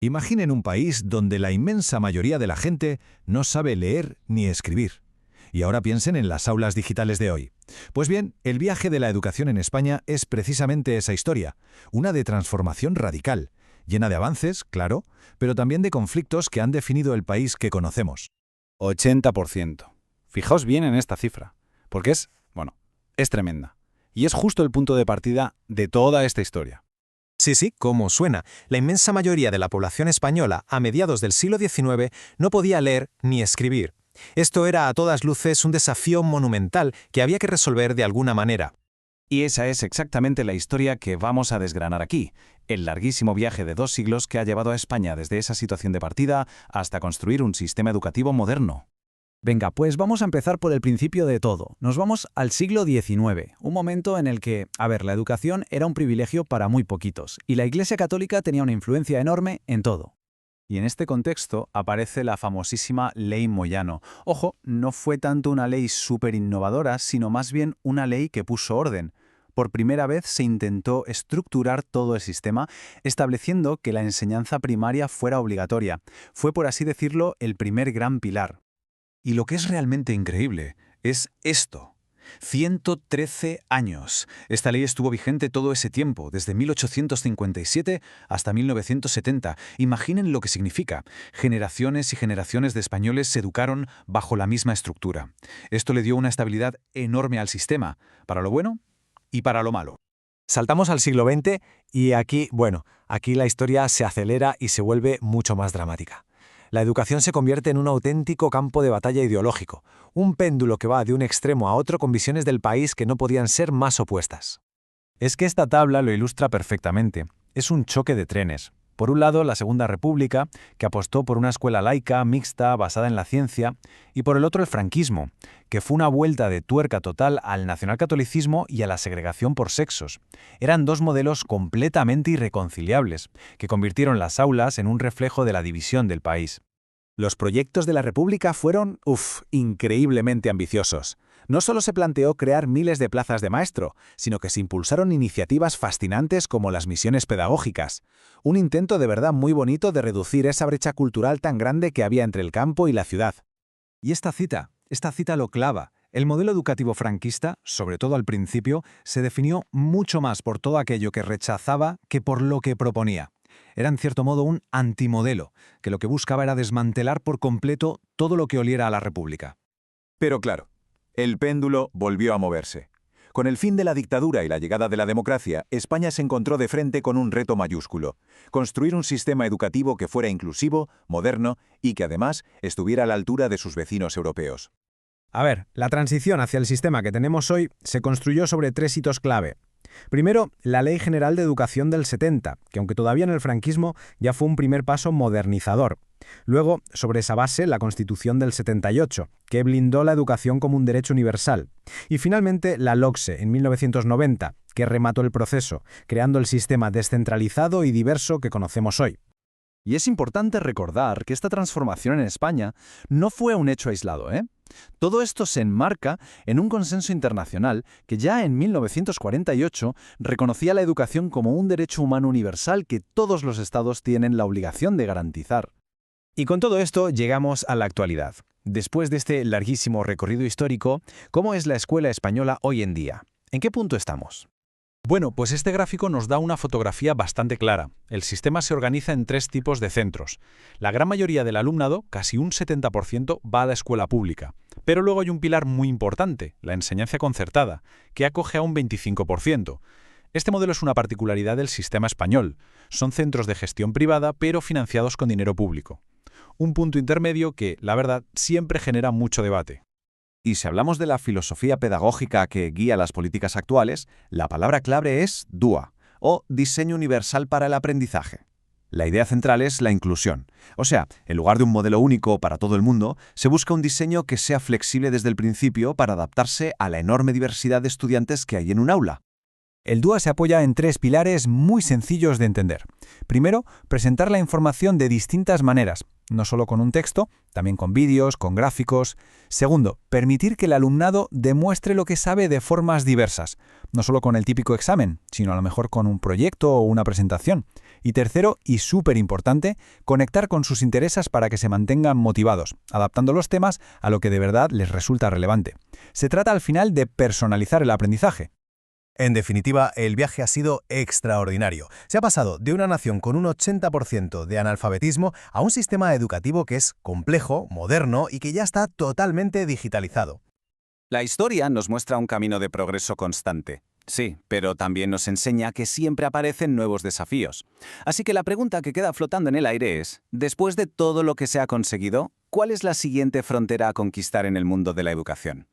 Imaginen un país donde la inmensa mayoría de la gente no sabe leer ni escribir. Y ahora piensen en las aulas digitales de hoy. Pues bien, el viaje de la educación en España es precisamente esa historia, una de transformación radical, llena de avances, claro, pero también de conflictos que han definido el país que conocemos. 80%. Fijaos bien en esta cifra, porque es tremenda. Y es justo el punto de partida de toda esta historia. Sí, sí, como suena. La inmensa mayoría de la población española a mediados del siglo XIX no podía leer ni escribir. Esto era a todas luces un desafío monumental que había que resolver de alguna manera. Y esa es exactamente la historia que vamos a desgranar aquí, el larguísimo viaje de 2 siglos que ha llevado a España desde esa situación de partida hasta construir un sistema educativo moderno. Venga, pues vamos a empezar por el principio de todo. Nos vamos al siglo XIX, un momento en el que, la educación era un privilegio para muy poquitos, y la Iglesia Católica tenía una influencia enorme en todo. Y en este contexto aparece la famosísima Ley Moyano. Ojo, no fue tanto una ley súper innovadora, sino más bien una ley que puso orden. Por primera vez se intentó estructurar todo el sistema, estableciendo que la enseñanza primaria fuera obligatoria. Fue, por así decirlo, el primer gran pilar. Y lo que es realmente increíble es esto. 113 años. Esta ley estuvo vigente todo ese tiempo, desde 1857 hasta 1970. Imaginen lo que significa. Generaciones y generaciones de españoles se educaron bajo la misma estructura. Esto le dio una estabilidad enorme al sistema, para lo bueno y para lo malo. Saltamos al siglo XX y aquí la historia se acelera y se vuelve mucho más dramática. La educación se convierte en un auténtico campo de batalla ideológico, un péndulo que va de un extremo a otro con visiones del país que no podían ser más opuestas. Es que esta tabla lo ilustra perfectamente. Es un choque de trenes. Por un lado, la Segunda República, que apostó por una escuela laica, mixta, basada en la ciencia, y por el otro el franquismo, que fue una vuelta de tuerca total al nacionalcatolicismo y a la segregación por sexos. Eran dos modelos completamente irreconciliables, que convirtieron las aulas en un reflejo de la división del país. Los proyectos de la República fueron, increíblemente ambiciosos. No solo se planteó crear miles de plazas de maestro, sino que se impulsaron iniciativas fascinantes como las misiones pedagógicas. Un intento de verdad muy bonito de reducir esa brecha cultural tan grande que había entre el campo y la ciudad. Y esta cita lo clava. El modelo educativo franquista, sobre todo al principio, se definió mucho más por todo aquello que rechazaba que por lo que proponía. Era en cierto modo un antimodelo, que lo que buscaba era desmantelar por completo todo lo que oliera a la República. Pero claro, el péndulo volvió a moverse. Con el fin de la dictadura y la llegada de la democracia, España se encontró de frente con un reto mayúsculo: construir un sistema educativo que fuera inclusivo, moderno y que además estuviera a la altura de sus vecinos europeos. La transición hacia el sistema que tenemos hoy se construyó sobre 3 hitos clave. Primero, la Ley General de Educación del 70, que aunque todavía en el franquismo ya fue un primer paso modernizador. Luego, sobre esa base, la Constitución del 78, que blindó la educación como un derecho universal. Y finalmente, la LOCSE, en 1990, que remató el proceso, creando el sistema descentralizado y diverso que conocemos hoy. Y es importante recordar que esta transformación en España no fue un hecho aislado, Todo esto se enmarca en un consenso internacional que ya en 1948 reconocía la educación como un derecho humano universal que todos los estados tienen la obligación de garantizar. Y con todo esto llegamos a la actualidad. Después de este larguísimo recorrido histórico, ¿cómo es la escuela española hoy en día? ¿En qué punto estamos? Bueno, pues este gráfico nos da una fotografía bastante clara. El sistema se organiza en 3 tipos de centros. La gran mayoría del alumnado, casi un 70%, va a la escuela pública. Pero luego hay un pilar muy importante, la enseñanza concertada, que acoge a un 25%. Este modelo es una particularidad del sistema español. Son centros de gestión privada, pero financiados con dinero público. Un punto intermedio que, la verdad, siempre genera mucho debate. Y si hablamos de la filosofía pedagógica que guía las políticas actuales, la palabra clave es DUA, o Diseño Universal para el Aprendizaje. La idea central es la inclusión. O sea, en lugar de un modelo único para todo el mundo, se busca un diseño que sea flexible desde el principio para adaptarse a la enorme diversidad de estudiantes que hay en un aula. El DUA se apoya en 3 pilares muy sencillos de entender. Primero, presentar la información de distintas maneras, no solo con un texto, también con vídeos, con gráficos. Segundo, permitir que el alumnado demuestre lo que sabe de formas diversas, no solo con el típico examen, sino a lo mejor con un proyecto o una presentación. Y tercero, y súper importante, conectar con sus intereses para que se mantengan motivados, adaptando los temas a lo que de verdad les resulta relevante. Se trata al final de personalizar el aprendizaje. En definitiva, el viaje ha sido extraordinario. Se ha pasado de una nación con un 80% de analfabetismo a un sistema educativo que es complejo, moderno y que ya está totalmente digitalizado. La historia nos muestra un camino de progreso constante. Sí, pero también nos enseña que siempre aparecen nuevos desafíos. Así que la pregunta que queda flotando en el aire es, después de todo lo que se ha conseguido, ¿cuál es la siguiente frontera a conquistar en el mundo de la educación?